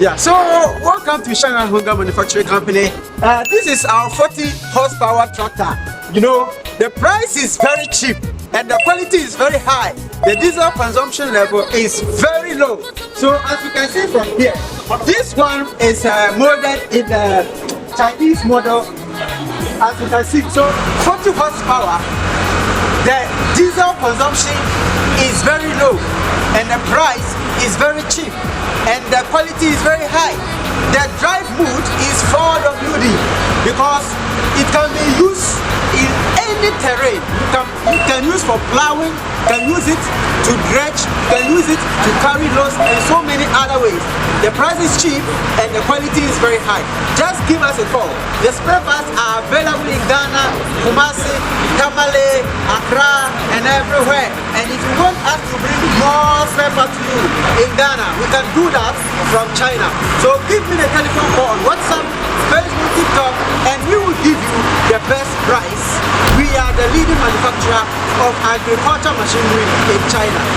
Yeah, so welcome to Shanghai and Honggang Manufacturing Company. This is our 40 horsepower tractor. You know, the price is very cheap and the quality is very high. The diesel consumption level is very low. So as you can see from here, this one is molded in the Chinese model. As you can see, so 40 horsepower, the diesel consumption is very low and the price is very cheap and the quality is very high. The drive mode is 4WD because it can be used in any terrain. You can use for plowing, you can use it to dredge, you can use it to carry loads and so many other ways. The price is cheap and the quality is very high. Just give us a call. The spare parts are available in Ghana, Kumasi, Tamale, Accra and everywhere. And if you want us to bring more spare parts to you in Ghana, we can do that from China. So give me the telephone call on WhatsApp, Facebook, TikTok, and we will give you the best price. We are the leading manufacturer of agriculture machinery in China.